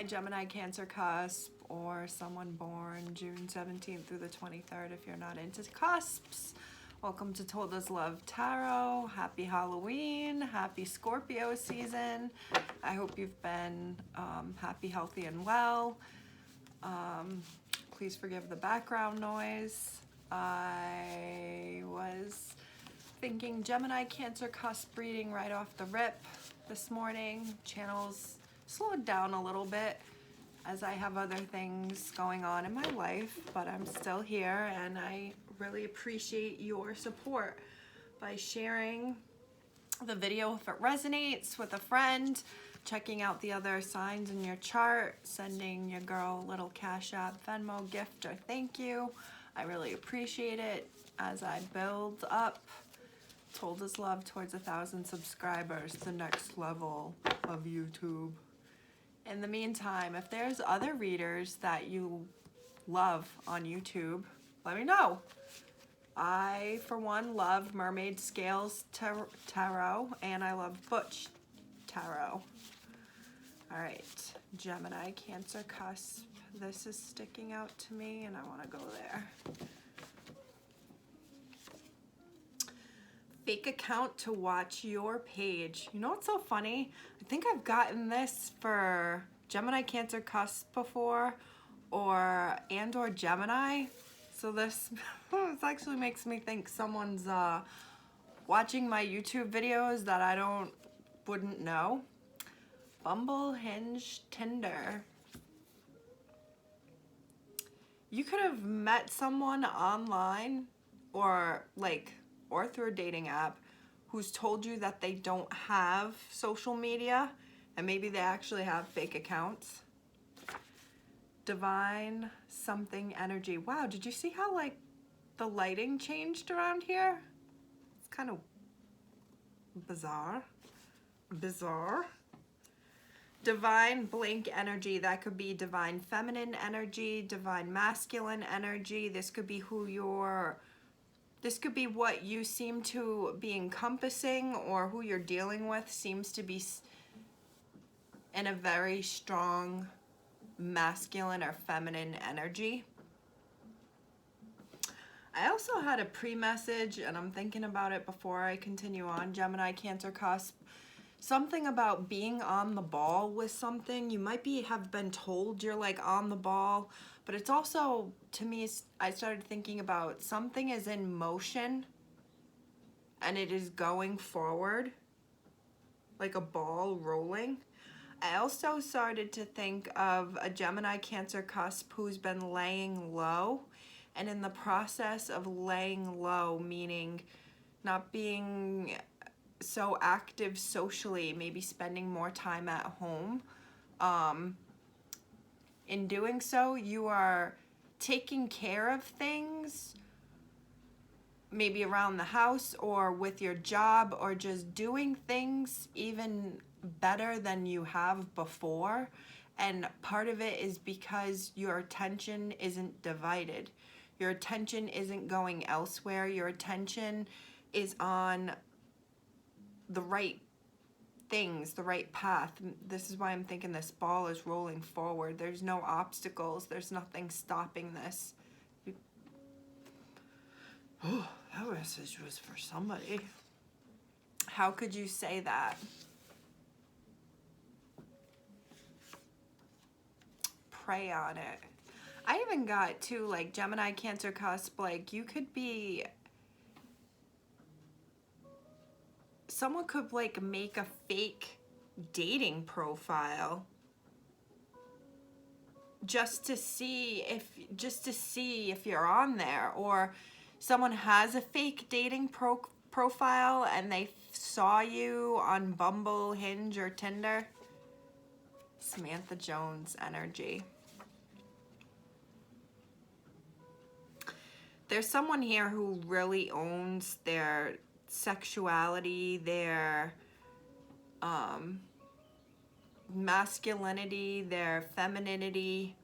Hi Gemini Cancer Cusp, or someone born June 17th through the 23rd if you're not into cusps. Welcome to Told Us Love Tarot. Happy Halloween, happy Scorpio season. I hope you've been happy, healthy, and well. Please forgive the background noise. I was thinking Gemini Cancer Cusp reading right off the rip this morning. Channels slowed down a little bit as I have other things going on in my life, but I'm still here and I really appreciate your support by sharing the video if it resonates with a friend, checking out the other signs in your chart, sending your girl a little Cashapp, Venmo gift or thank you. I really appreciate it as I build up Told Us Love towards 1,000 subscribers, the next level of YouTube. In the meantime, if there's other readers that you love on YouTube, let me know. I, for one, love Mermaid Scales Tarot, and I love Butch Tarot. All right, Gemini Cancer Cusp. This is sticking out to me, and I want to go there. Fake account to watch your page. You know what's so funny? I think I've gotten this for Gemini Cancer Cusp before, or Gemini. So this actually makes me think someone's watching my YouTube videos that I wouldn't know. Bumble, Hinge, Tinder. You could have met someone online or through a dating app who's told you that they don't have social media and maybe they actually have fake accounts. Divine something energy. Wow, did you see how the lighting changed around here? It's kind of bizarre. Divine blank energy. That could be divine feminine energy, divine masculine energy. This could be this could be what you seem to be encompassing, or who you're dealing with seems to be in a very strong masculine or feminine energy. I also had a pre-message, and I'm thinking about it before I continue on. Gemini Cancer Cusp. Something about being on the ball with something. You might have been told you're on the ball, but it's also, to me, I started thinking about something is in motion and it is going forward, like a ball rolling. I also started to think of a Gemini Cancer Cusp who's been laying low, and in the process of laying low, meaning not being so active socially, maybe spending more time at home. In doing so, you are taking care of things, maybe around the house or with your job, or just doing things even better than you have before. And part of it is because your attention isn't divided. Your attention isn't going elsewhere. Your attention is on the right things, the right path. This is why I'm thinking this ball is rolling forward. There's no obstacles. There's nothing stopping this. Oh, that message was for somebody. How could you say that? Pray on it. I even got to Gemini Cancer Cusp, you could be, someone could make a fake dating profile just to see if you're on there, or someone has a fake dating profile and they saw you on Bumble, Hinge, or Tinder. Samantha Jones energy. There's someone here who really owns their sexuality, their masculinity, their femininity.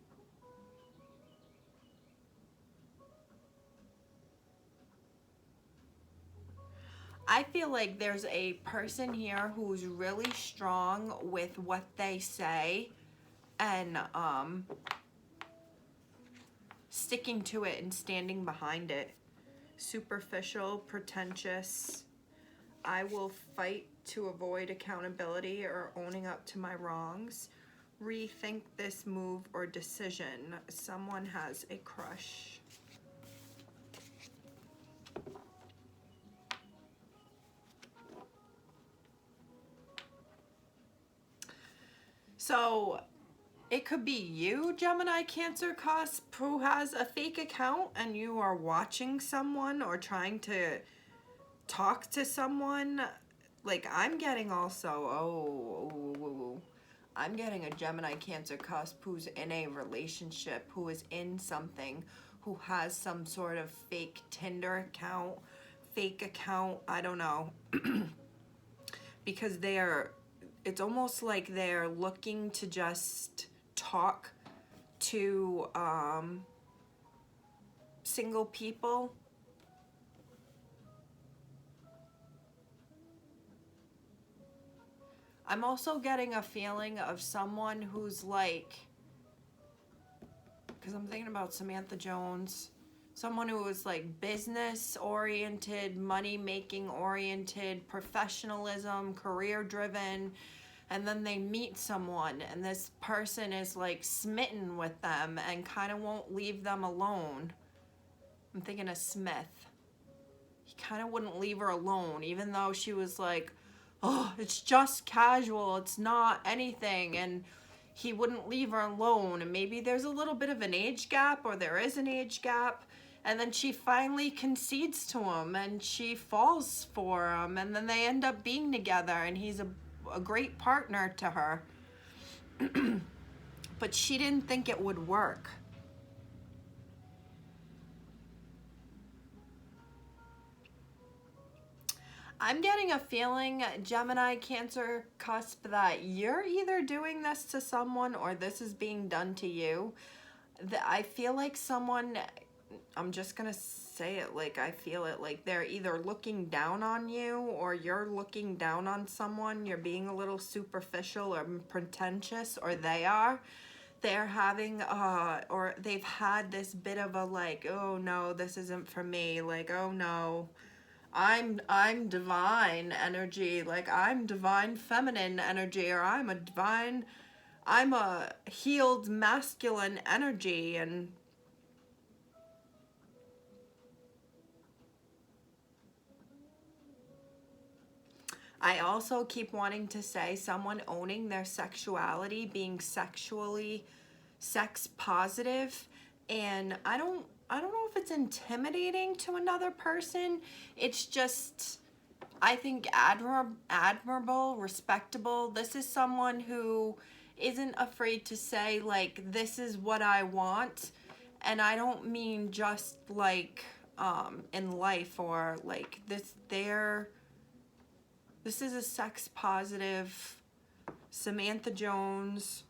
I feel like there's a person here who's really strong with what they say and sticking to it and standing behind it. Superficial, pretentious. I will fight to avoid accountability or owning up to my wrongs. Rethink this move or decision. Someone has a crush. So it could be you, Gemini, Cancer, Cusp, who has a fake account and you are watching someone or trying to talk to someone. Like, I'm getting also, I'm getting a Gemini, Cancer, Cusp who's in a relationship, who is in something, who has some sort of fake Tinder account, fake account, I don't know. Because it's almost like they're looking to just talk to single people. I'm also getting a feeling of someone who's like, because I'm thinking about Samantha Jones, someone who was like business oriented, money making oriented, professionalism, career driven, and then they meet someone and this person is like smitten with them and kind of won't leave them alone. I'm thinking of Smith. He kind of wouldn't leave her alone, even though she was like, oh, it's just casual, it's not anything, and he wouldn't leave her alone. And maybe there's a little bit of an age gap, or there is an age gap, and then she finally concedes to him and she falls for him, and then they end up being together and he's a great partner to her. But she didn't think it would work. I'm getting a feeling, Gemini, Cancer, Cusp, that you're either doing this to someone or this is being done to you. I feel like someone, I'm just going to say it like I feel it, like they're either looking down on you or you're looking down on someone. You're being a little superficial or pretentious, or they are. They're having, or they've had this bit of a like, oh no, this isn't for me. Like, oh no. I'm divine energy, like I'm divine feminine energy, or I'm a healed masculine energy. And I also keep wanting to say someone owning their sexuality, being sexually sex positive, and I don't know if it's intimidating to another person. It's just, I think, admirable, respectable. This is someone who isn't afraid to say, like, this is what I want. And I don't mean just like in life, or like this is a sex positive Samantha Jones.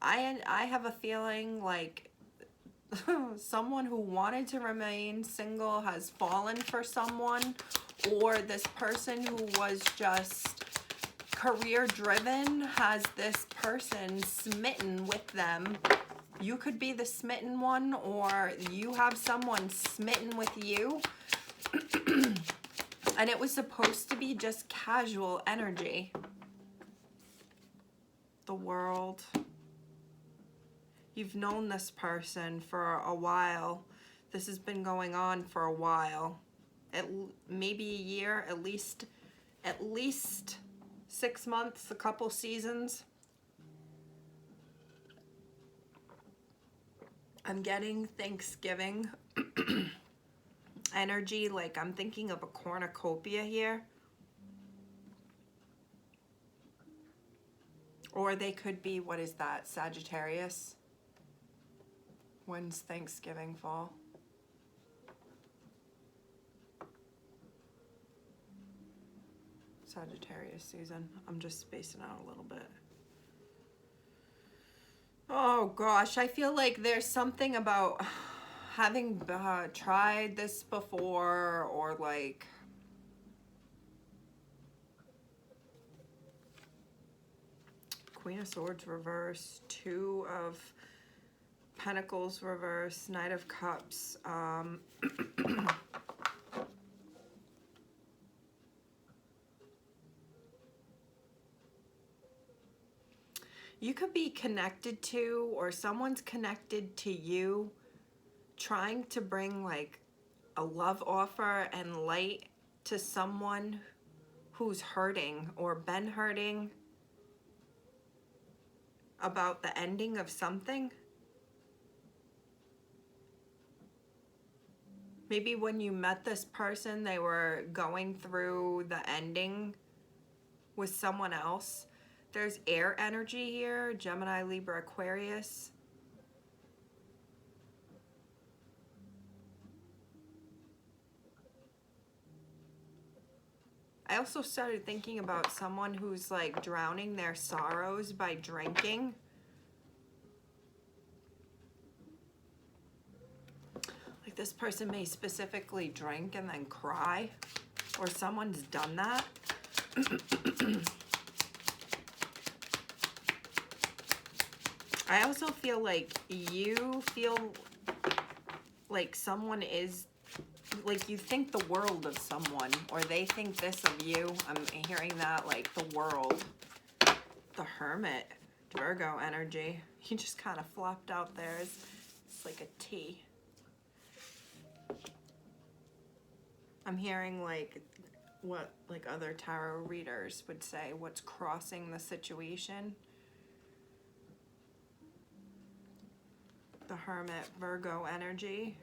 I have a feeling like someone who wanted to remain single has fallen for someone, or this person who was just career driven has this person smitten with them. You could be the smitten one, or you have someone smitten with you. And it was supposed to be just casual energy. The World. You've known this person for a while. This has been going on for a while. Maybe a year, at least 6 months, a couple seasons. I'm getting Thanksgiving energy, like I'm thinking of a cornucopia here. Or they could be, what is that, Sagittarius? When's Thanksgiving fall? Sagittarius season. I'm just spacing out a little bit. Oh gosh, I feel like there's something about having tried this before, or like Queen of Swords reverse, Two of Pentacles reverse, Knight of Cups. You could be connected to, or someone's connected to you, trying to bring like a love offer and light to someone who's hurting or been hurting about the ending of something. Maybe when you met this person, they were going through the ending with someone else. There's air energy here, Gemini, Libra, Aquarius. I also started thinking about someone who's like drowning their sorrows by drinking. Like this person may specifically drink and then cry, or someone's done that. I also feel like you feel like someone is, like you think the world of someone, or they think this of you. I'm hearing that, like the world. The Hermit, Virgo energy. He just kind of flopped out there. It's like a T. I'm hearing like what like other tarot readers would say, what's crossing the situation. The Hermit, Virgo energy.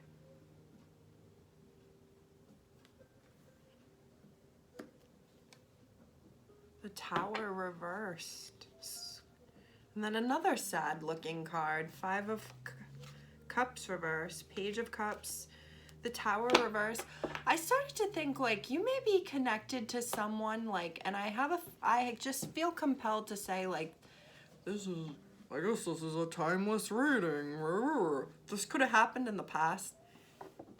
The Tower reversed. And then another sad looking card. Five of Cups reverse, Page of Cups, the Tower reverse. I started to think like you may be connected to someone, like, and I just feel compelled to say like, I guess this is a timeless reading. This could have happened in the past.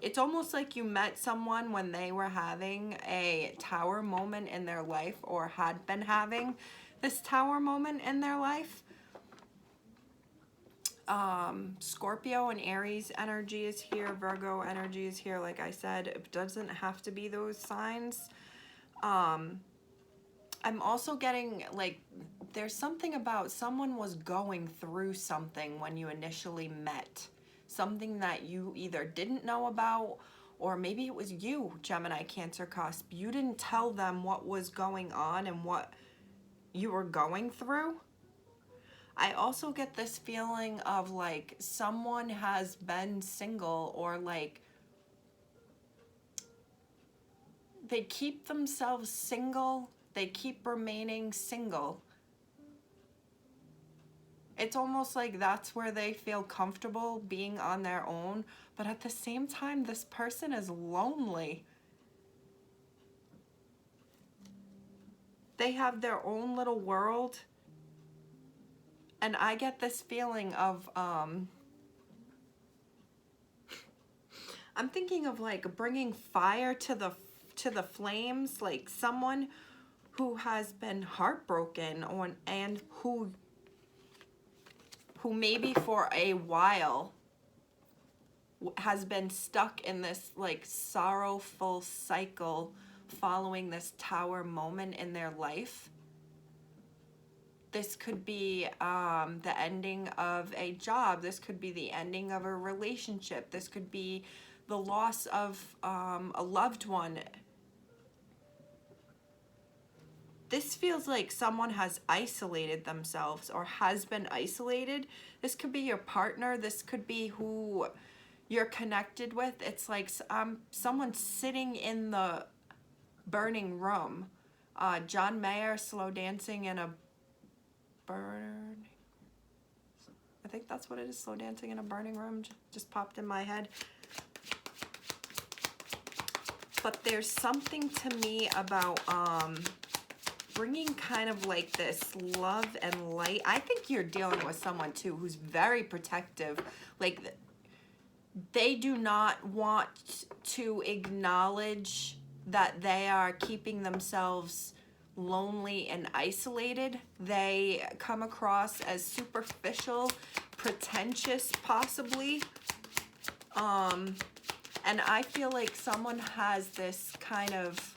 It's almost like you met someone when they were having a tower moment in their life, or had been having this tower moment in their life. Scorpio and Aries energy is here. Virgo energy is here. Like I said, it doesn't have to be those signs. I'm also getting like there's something about someone was going through something when you initially met. Something that you either didn't know about, or maybe it was you, Gemini, Cancer, Cusp. You didn't tell them what was going on and what you were going through. I also get this feeling of like someone has been single, or like they keep themselves single. They keep remaining single. It's almost like that's where they feel comfortable being on their own. But at the same time, this person is lonely. They have their own little world. And I get this feeling of, I'm thinking of like bringing fire to the flames, like someone who has been heartbroken on, and who maybe for a while has been stuck in this like sorrowful cycle following this tower moment in their life. This could be the ending of a job. This could be the ending of a relationship. This could be the loss of a loved one. This feels like someone has isolated themselves, or has been isolated. This could be your partner. This could be who you're connected with. It's like someone sitting in the burning room. John Mayer, Slow Dancing in a Burning. I think that's what it is. Slow Dancing in a Burning Room just popped in my head. But there's something to me about bringing kind of like this love and light. I think you're dealing with someone too who's very protective. Like they do not want to acknowledge that they are keeping themselves lonely and isolated. They come across as superficial, pretentious, possibly. And I feel like someone has this kind of,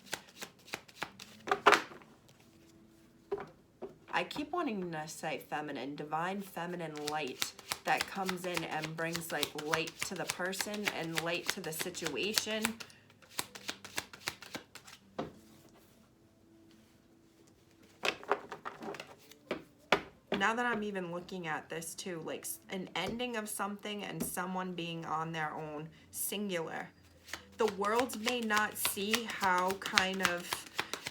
I keep wanting to say feminine, divine feminine light that comes in and brings like light to the person and light to the situation. Now that I'm even looking at this too, like an ending of something and someone being on their own, singular. The world may not see how kind of,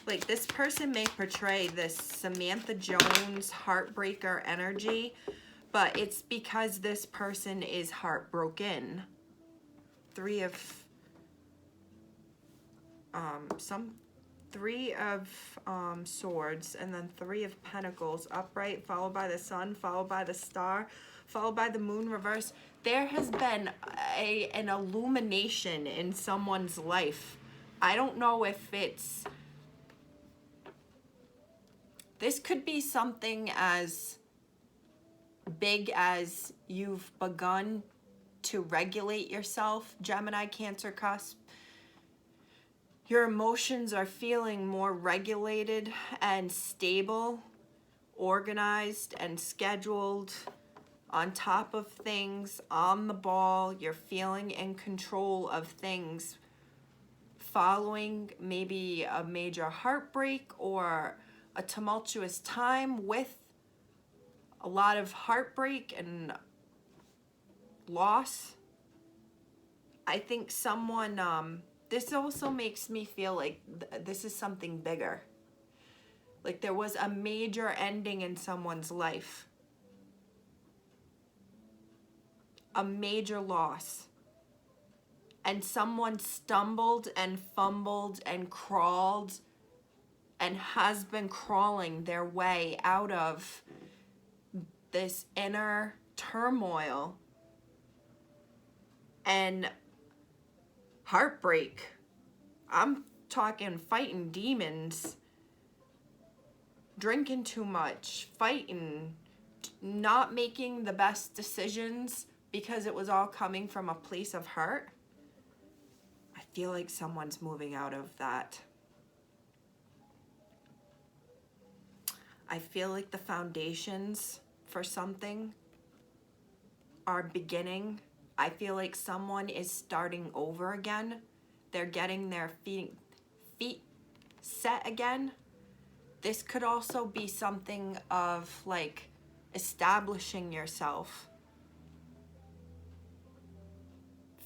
like this person may portray this Samantha Jones heartbreaker energy, but it's because this person is heartbroken. Three of Swords, and then Three of Pentacles upright, followed by the Sun, followed by the Star, followed by the Moon reverse. There has been an illumination in someone's life. I don't know if it's, this could be something as big as you've begun to regulate yourself, Gemini, Cancer, Cusp. Your emotions are feeling more regulated and stable, organized and scheduled, on top of things, on the ball. You're feeling in control of things, following maybe a major heartbreak or a tumultuous time with a lot of heartbreak and loss. I think someone, this also makes me feel like this is something bigger. Like there was a major ending in someone's life. A major loss. And someone stumbled and fumbled and crawled and has been crawling their way out of this inner turmoil and heartbreak. I'm talking fighting demons, drinking too much, fighting, not making the best decisions because it was all coming from a place of hurt. I feel like someone's moving out of that. I feel like the foundations for something are beginning. I feel like someone is starting over again. They're getting their feet set again. This could also be something of like establishing yourself.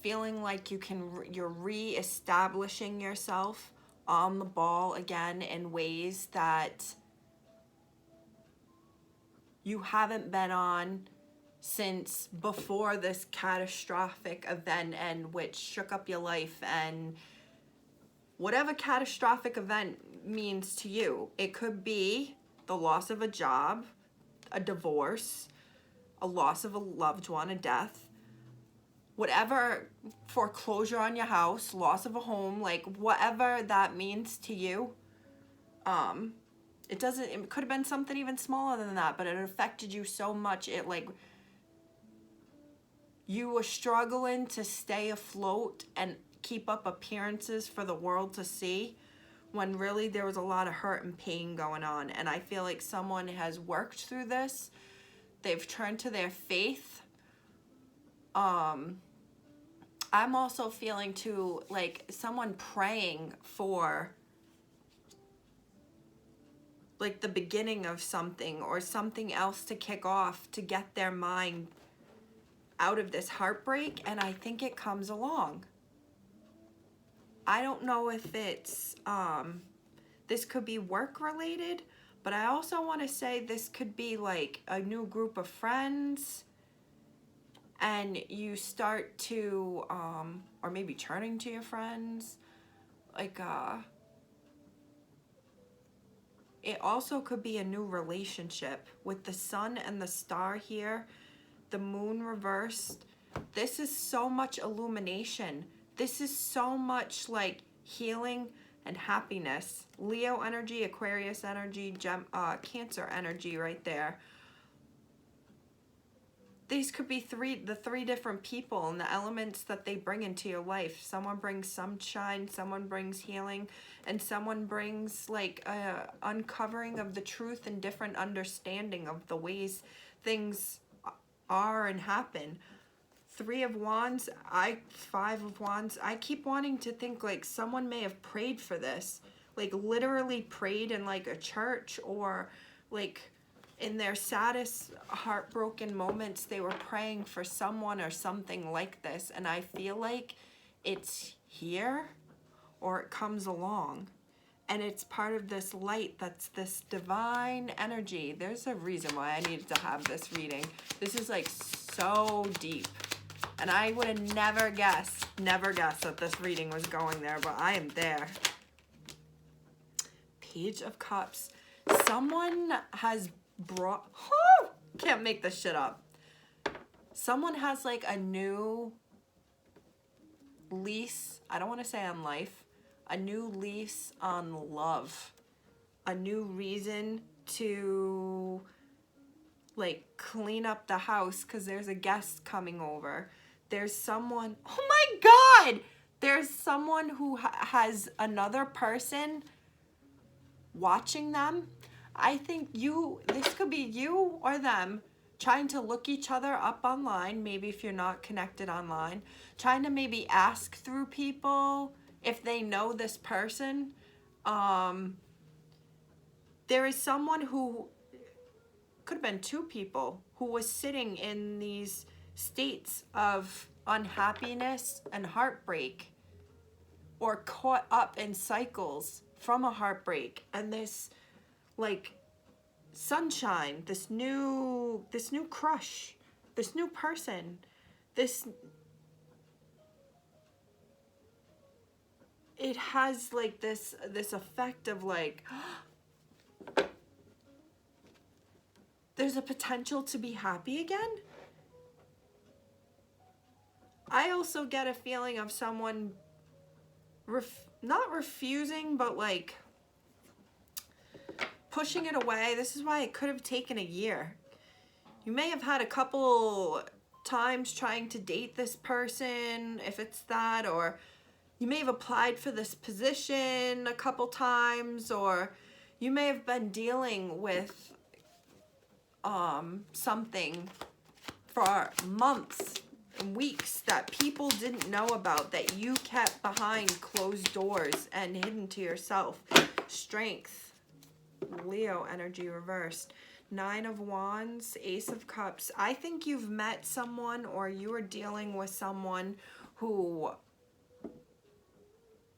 Feeling like you're re-establishing yourself on the ball again in ways that you haven't been on since before this catastrophic event, and which shook up your life. And whatever catastrophic event means to you, it could be the loss of a job, a divorce, a loss of a loved one, a death, whatever, foreclosure on your house, loss of a home, like whatever that means to you. It could have been something even smaller than that, but it affected you so much. It like, you were struggling to stay afloat and keep up appearances for the world to see, when really there was a lot of hurt and pain going on. And I feel like someone has worked through this. They've turned to their faith. I'm also feeling too like someone praying for like the beginning of something or something else to kick off to get their mind out of this heartbreak, and I think it comes along. I don't know if it's, this could be work related, but I also want to say this could be like a new group of friends, and you start to, or maybe turning to your friends, like, it also could be a new relationship with the Sun and the Star here, the Moon reversed. This is so much illumination. This is so much like healing and happiness. Leo energy, Aquarius energy, Cancer energy right there. These could be the three different people and the elements that they bring into your life. Someone brings sunshine, someone brings healing, and someone brings like a uncovering of the truth and different understanding of the ways things are and happen. Three of Wands, Five of Wands. I keep wanting to think like someone may have prayed for this, like literally prayed in like a church, or like in their saddest heartbroken moments they were praying for someone or something like this, and I feel like it's here or it comes along, and it's part of this light that's this divine energy. There's a reason why I needed to have this reading. This is like so deep, and I would have never guessed that this reading was going there, but I am there. Page of Cups. Someone has brought, can't make this shit up. Someone has like a new lease, I don't want to say on life, a new lease on love, a new reason to like clean up the house because there's a guest coming over. There's someone, oh my God, there's someone who has another person watching them. I think this could be you or them trying to look each other up online, maybe if you're not connected online, trying to maybe ask through people if they know this person. There is someone who, could have been two people, who was sitting in these states of unhappiness and heartbreak, or caught up in cycles from a heartbreak, and this like sunshine, this new crush, this new person, it has like this effect of like there's a potential to be happy again. I also get a feeling of someone not refusing, but like pushing it away. This is why it could have taken a year. You may have had a couple times trying to date this person, if it's that, or you may have applied for this position a couple times, or you may have been dealing with something for months and weeks that people didn't know about, that you kept behind closed doors and hidden to yourself. Strength. Leo energy reversed. Nine of Wands, Ace of Cups. I think you've met someone, or you are dealing with someone who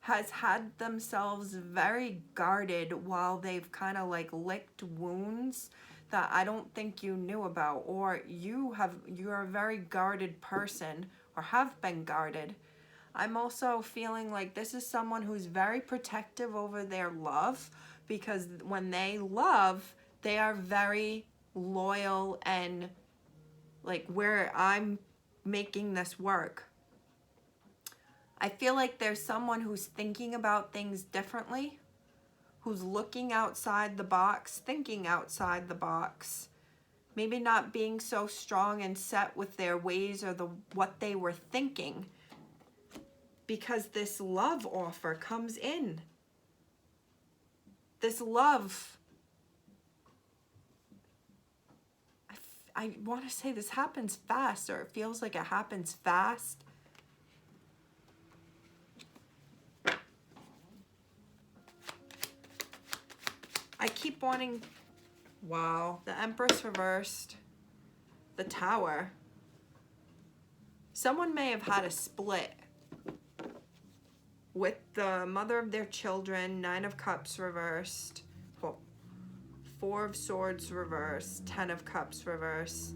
has had themselves very guarded while they've kind of like licked wounds that I don't think you knew about, or you're a very guarded person or have been guarded. I'm also feeling like this is someone who's very protective over their love, because when they love, they are very loyal and like, where I'm making this work. I feel like there's someone who's thinking about things differently, who's looking outside the box, thinking outside the box, maybe not being so strong and set with their ways or what they were thinking, because this love offer comes in. This love, I want to say this happens fast, or it feels like it happens fast. I keep wanting, wow, the Empress reversed, the Tower. Someone may have had a split with the mother of their children. Nine of Cups reversed. Well, Four of Swords reversed. Ten of Cups reversed.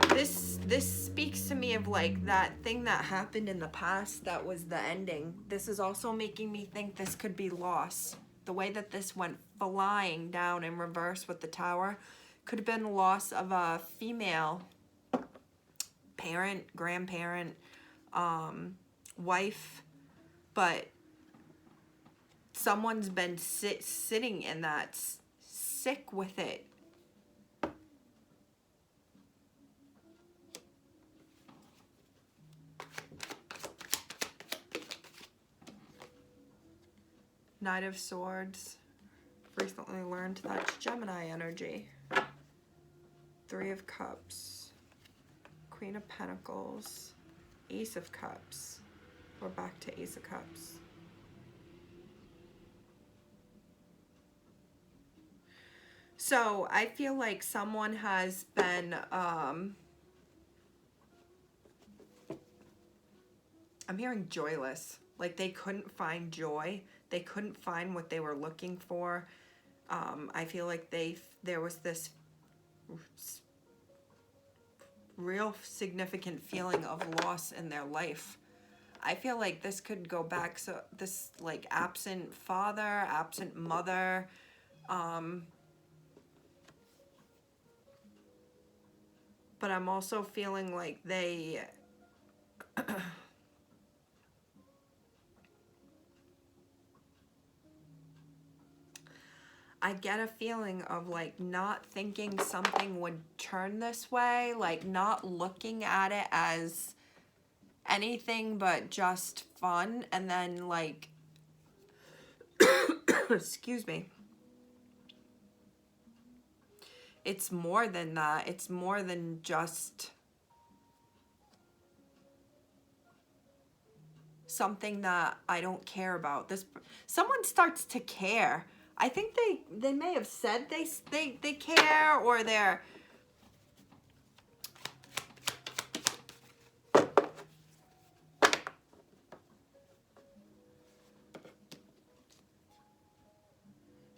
This speaks to me of like that thing that happened in the past that was the ending. This is also making me think this could be loss. The way that this went flying down in reverse with the Tower could have been loss of a female parent, grandparent, wife. But someone's been sitting in that, sick with it. Knight of Swords. Recently learned that's Gemini energy. Three of Cups. Queen of Pentacles. Ace of Cups. We're back to Ace of Cups. So I feel like someone has been, I'm hearing joyless. Like they couldn't find joy. They couldn't find what they were looking for. I feel like there was this real significant feeling of loss in their life. I feel like this could go back, so this like absent father, absent mother, but I'm also feeling like they I get a feeling of like not thinking something would turn this way, like not looking at it as anything but just fun, and then like excuse me, it's more than that. It's more than just something that I don't care about. Someone starts to care. I think they may have said they care, or they're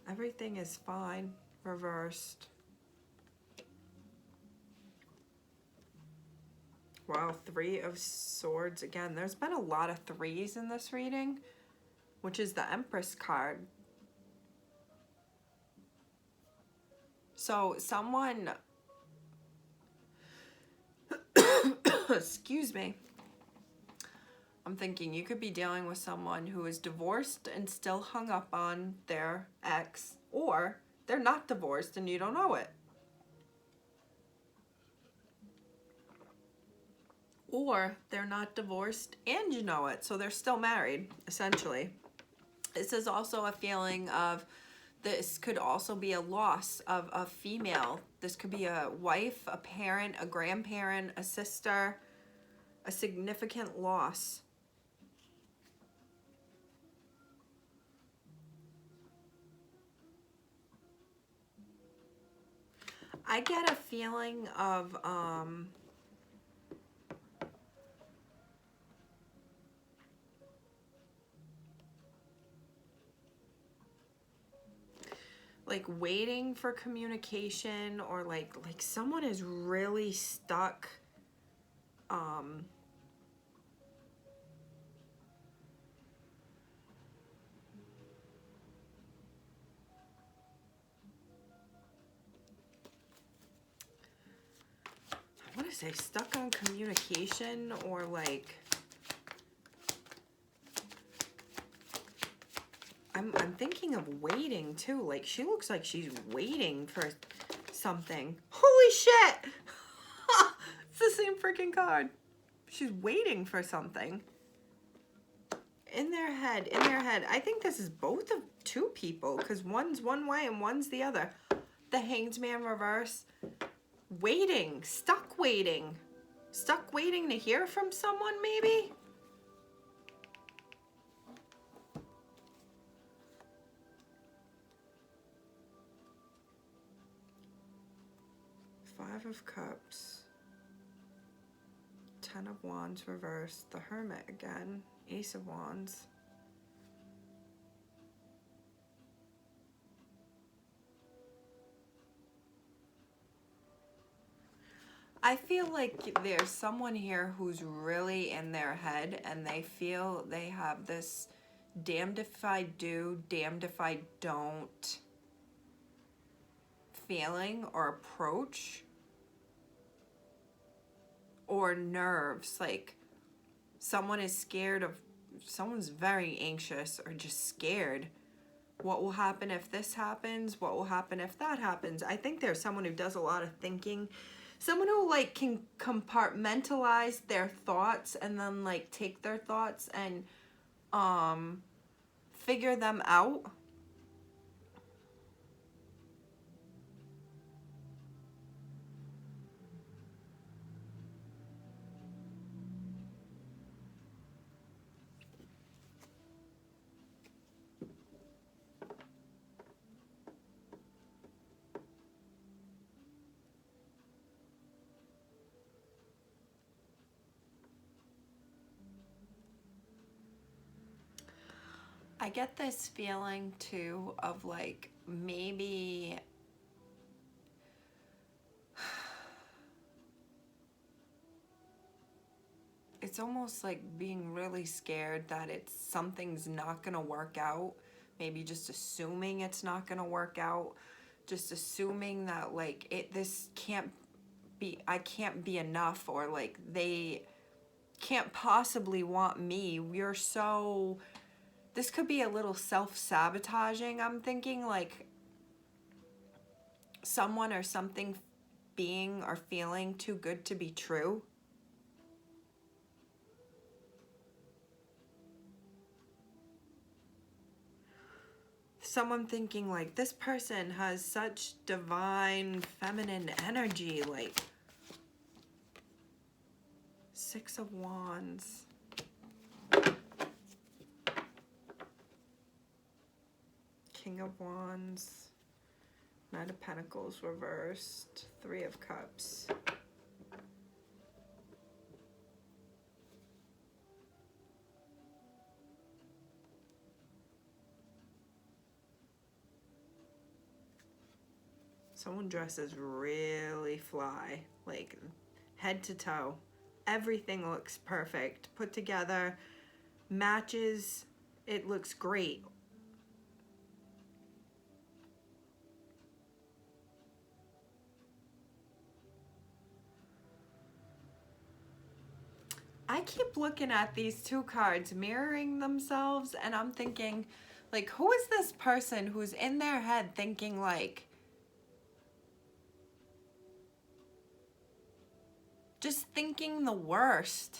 everything is fine reversed. Wow, Three of Swords again. There's been a lot of threes in this reading, which is the Empress card. So someone, excuse me, I'm thinking you could be dealing with someone who is divorced and still hung up on their ex, or they're not divorced and you don't know it. Or they're not divorced and you know it, so they're still married, essentially. This is also a feeling of, this could also be a loss of a female. This could be a wife, a parent, a grandparent, a sister, a significant loss. I get a feeling of, like waiting for communication, or like someone is really stuck I want to say stuck on communication, or like I'm thinking of waiting too. Like she looks like she's waiting for something. Holy shit! It's the same freaking card. She's waiting for something. In their head, in their head. I think this is both of two people, because one's one way and one's the other. The Hanged Man reverse. Waiting. Stuck waiting. Stuck waiting to hear from someone, maybe? Five of Cups. Ten of Wands reversed. The Hermit again. Ace of Wands. I feel like there's someone here who's really in their head, and they feel they have this damned if I do, damned if I don't feeling or approach, or nerves. Like someone is scared of, someone's very anxious or just scared What will happen if this happens? What will happen if that happens? I think there's someone who does a lot of thinking. Someone who like can compartmentalize their thoughts and then like take their thoughts and figure them out. I get this feeling too of like maybe it's almost like being really scared that something's not gonna work out. Maybe just assuming it's not gonna work out. Just assuming that like this can't be, I can't be enough, or like they can't possibly want me. This could be a little self-sabotaging. I'm thinking like someone or something being or feeling too good to be true. Someone thinking like this person has such divine feminine energy, like Six of Wands. King of Wands. Knight of Pentacles reversed. Three of Cups. Someone dresses really fly, like head to toe. Everything looks perfect, put together, matches, it looks great. I keep looking at these two cards mirroring themselves, and I'm thinking, like, who is this person who's in their head thinking like, just thinking the worst?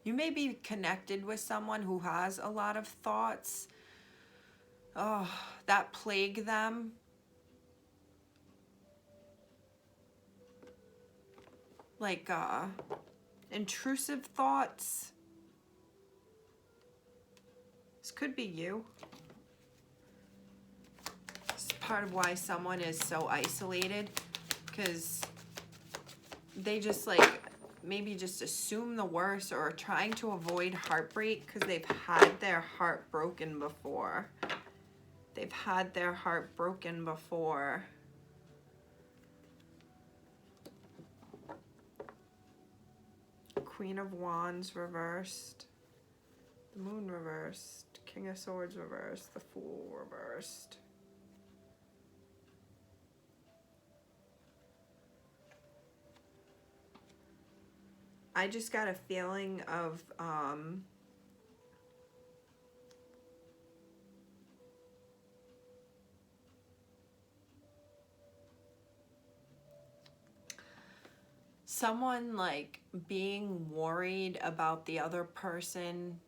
You may be connected with someone who has a lot of thoughts that plague them. Like intrusive thoughts. This could be you. It's part of why someone is so isolated, because they just like maybe just assume the worst or are trying to avoid heartbreak because they've had their heart broken before. They've had their heart broken before. Queen of Wands reversed. The Moon reversed. King of Swords reversed. The Fool reversed. I just got a feeling of someone like being worried about the other person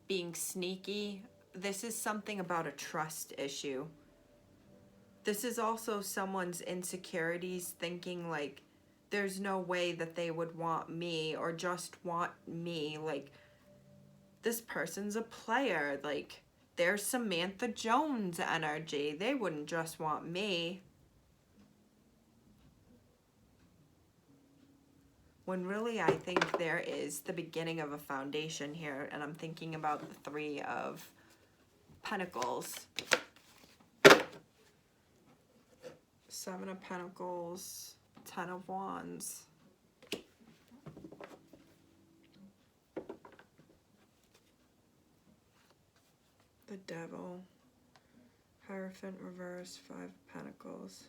being sneaky. This is something about a trust issue. This is also someone's insecurities, thinking like there's no way that they would want me or just want me. Like, this person's a player. Like, there's Samantha Jones energy. They wouldn't just want me. When really I think there is the beginning of a foundation here, and I'm thinking about the Three of Pentacles. Seven of Pentacles. Ten of Wands. The Devil. Hierophant reverse. Five of Pentacles.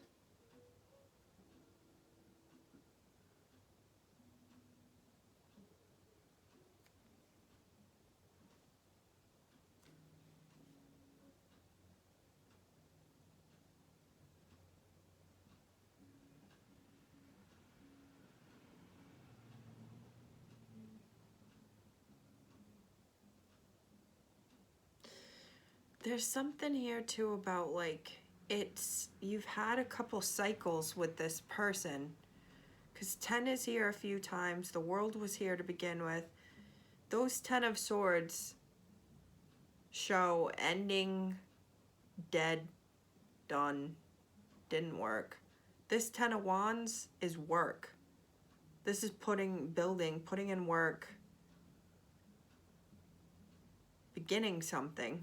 There's something here too about like, you've had a couple cycles with this person, because 10 is here a few times. The world was here to begin with. Those 10 of Swords show ending, dead, done, didn't work. This 10 of Wands is work. This is putting in work, beginning something.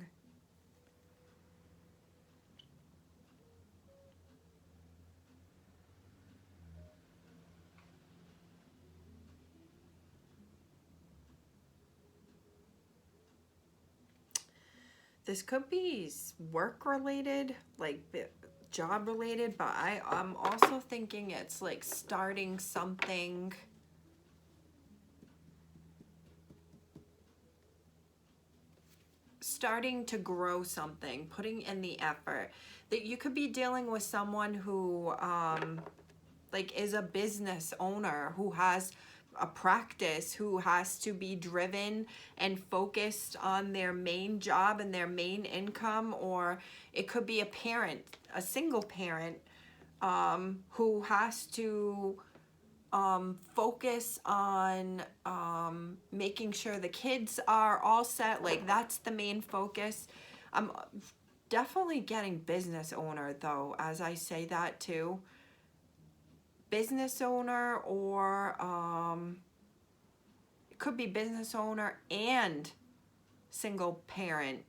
This could be work related, like job related, but I'm also thinking it's like starting something. Starting to grow something, putting in the effort. That you could be dealing with someone who like is a business owner, who has a practice, who has to be driven and focused on their main job and their main income. Or it could be a parent, a single parent, who has to focus on making sure the kids are all set. Like, that's the main focus. I'm definitely getting business owner though, as I say that too. Business owner, or it could be business owner and single parent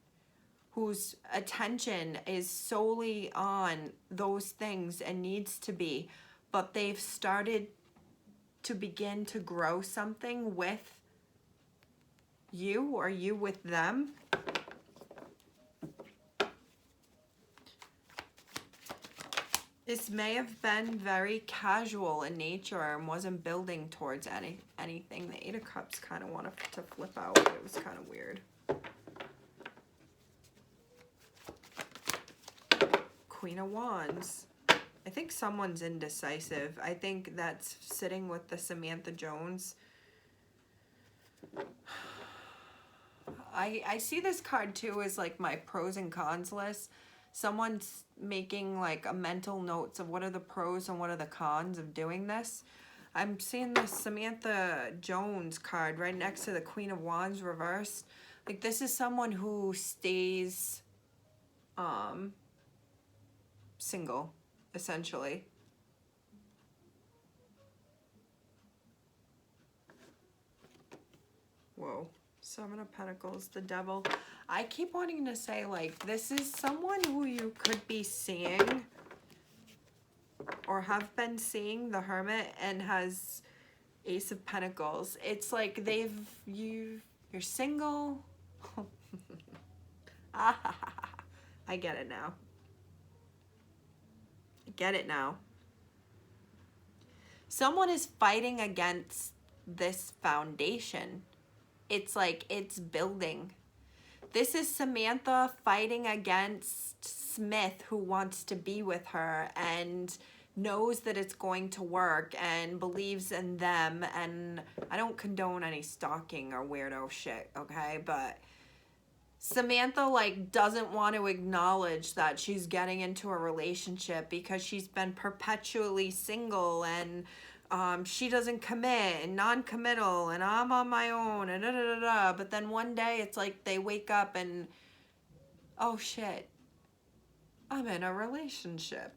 whose attention is solely on those things and needs to be, but they've started to begin to grow something with you, or you with them. This may have been very casual in nature and wasn't building towards anything. The Eight of Cups kind of wanted to flip out. It was kind of weird. Queen of Wands. I think someone's indecisive. I think that's sitting with the Samantha Jones. I see this card too as like my pros and cons list. Someone's making like a mental notes of what are the pros and what are the cons of doing this. I'm seeing the Samantha Jones card right next to the Queen of Wands reversed. Like, this is someone who stays single, essentially. Whoa. Seven of Pentacles, the Devil. I keep wanting to say, like, this is someone who you could be seeing or have been seeing, the Hermit, and has Ace of Pentacles. It's like you're single. I get it now. I get it now. Someone is fighting against this foundation. It's like it's building. This is Samantha fighting against Smith, who wants to be with her and knows that it's going to work and believes in them. And I don't condone any stalking or weirdo shit, okay? But Samantha, like, doesn't want to acknowledge that she's getting into a relationship because she's been perpetually single, and she doesn't commit, and non-committal, and I'm on my own, and da-da-da-da. But then one day it's like they wake up and, oh shit, I'm in a relationship.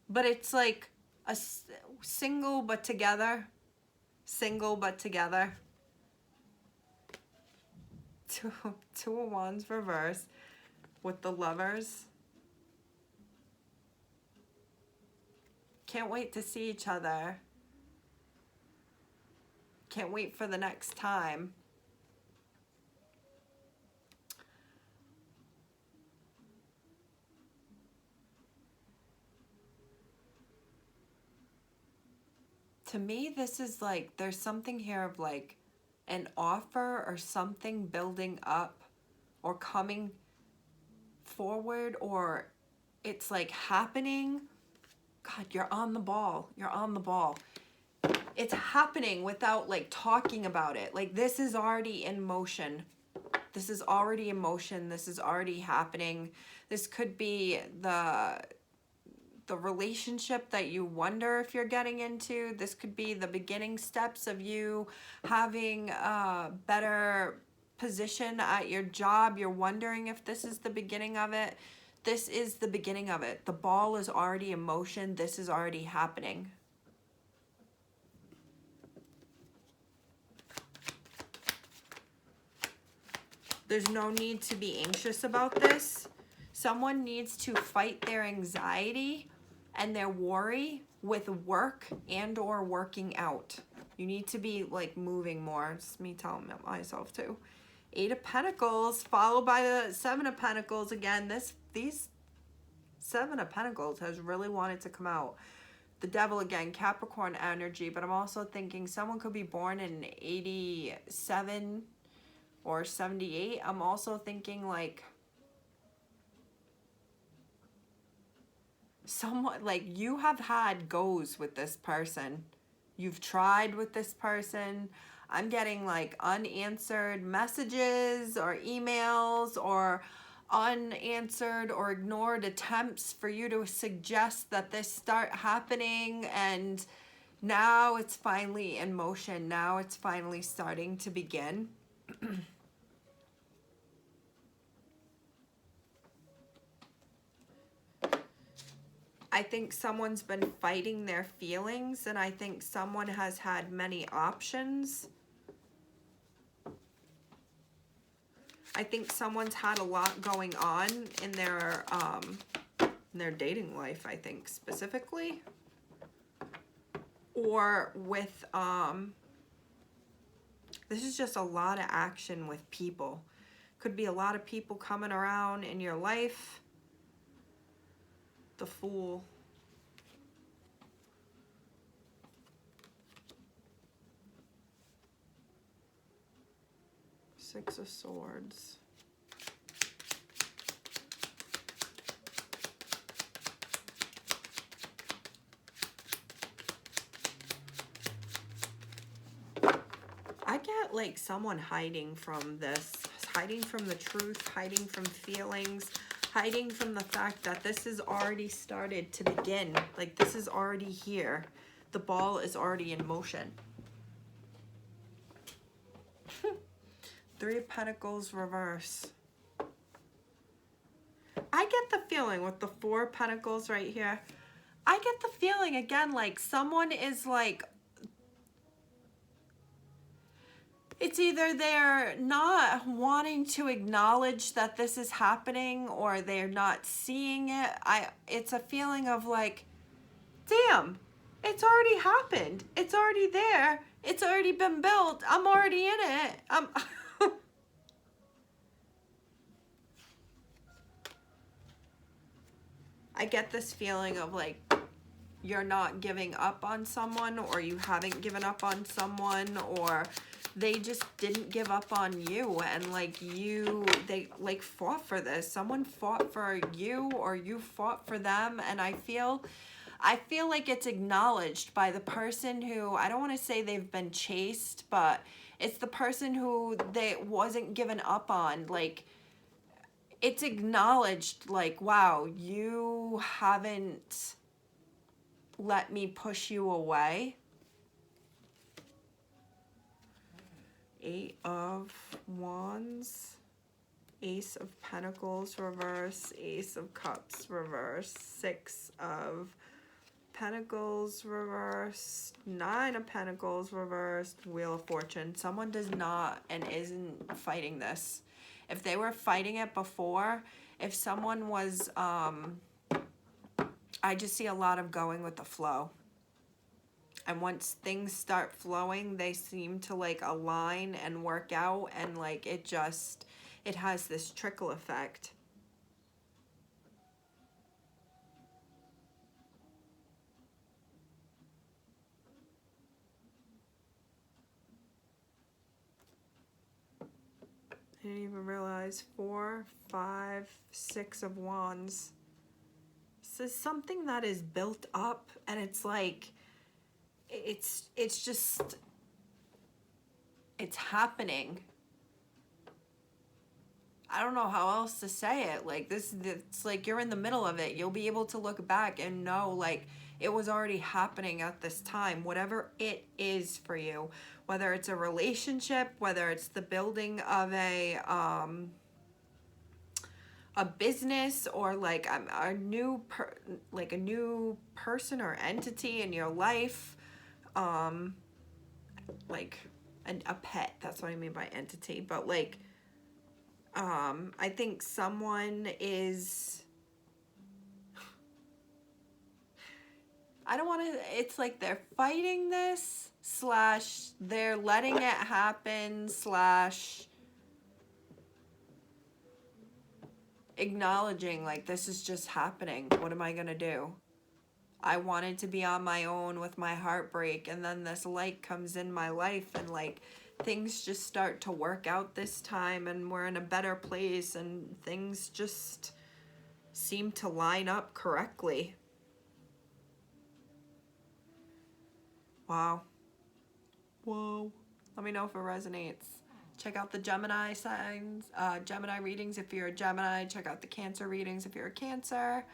But it's like a single but together. Single but together. Two of Wands reverse with the Lovers. Can't wait to see each other. Can't wait for the next time. To me, this is like, there's something here of like an offer or something building up or coming forward, or it's like happening. God, you're on the ball. You're on the ball. It's happening without like talking about it. Like, this is already in motion. This is already emotion. This is already happening. This could be the relationship that you wonder if you're getting into. This could be the beginning steps of you having a better position at your job. You're wondering if this is the beginning of it. This is the beginning of it. The ball is already in motion. This is already happening. There's no need to be anxious about this. Someone needs to fight their anxiety and their worry with work and or working out. You need to be like moving more. It's me telling myself too. 8 of Pentacles followed by the 7 of Pentacles again. These 7 of Pentacles has really wanted to come out. The Devil again, Capricorn energy, but I'm also thinking someone could be born in 87 or 78. I'm also thinking like somewhat like you have had goes with this person. You've tried with this person. I'm getting like unanswered messages or emails or unanswered or ignored attempts for you to suggest that this start happening, and now it's finally in motion. Now it's finally starting to begin. I think someone's been fighting their feelings, and I think someone has had many options. I think someone's had a lot going on in their dating life, I think, specifically. Or with, this is just a lot of action with people. Could be a lot of people coming around in your life. The Fool. Six of Swords. I get like someone hiding from this, hiding from the truth, hiding from feelings, hiding from the fact that this has already started to begin. Like this is already here. The ball is already in motion. 3 of Pentacles reverse. I get the feeling with the 4 of Pentacles right here. I get the feeling again like someone is like, it's either they're not wanting to acknowledge that this is happening or they're not seeing it. It's a feeling of like, damn, it's already happened. It's already there. It's already been built. I'm already in it. I get this feeling of like you're not giving up on someone, or you haven't given up on someone, or they just didn't give up on you, and like they like fought for this. Someone fought for you, or you fought for them, and I feel like it's acknowledged by the person who, I don't want to say they've been chased, but it's the person who they wasn't given up on. Like it's acknowledged like, wow, you haven't let me push you away. 8 of Wands, Ace of Pentacles reverse, Ace of Cups reverse, 6 of Pentacles reversed, 9 of Pentacles reversed, Wheel of Fortune. Someone does not and isn't fighting this. If they were fighting it before, if someone was, I just see a lot of going with the flow. And once things start flowing, they seem to like align and work out, and like it has this trickle effect. I didn't even realize 4, 5, 6 of Wands. This is something that is built up, and it's like, it's just, it's happening. I don't know how else to say it. Like this, it's like you're in the middle of it. You'll be able to look back and know like it was already happening at this time, whatever it is for you, whether it's a relationship, whether it's the building of a business, or like a new person or entity in your life, like a pet. That's what I mean by entity. But like I think someone is, I don't want to, it's like they're fighting this slash they're letting it happen slash acknowledging like this is just happening. What am I going to do? I wanted to be on my own with my heartbreak, and then this light comes in my life, and like things just start to work out this time, and we're in a better place, and things just seem to line up correctly. Wow. Whoa. Let me know if it resonates. Check out the Gemini signs, Gemini readings if you're a Gemini. Check out the Cancer readings if you're a Cancer.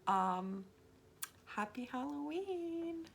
Happy Halloween.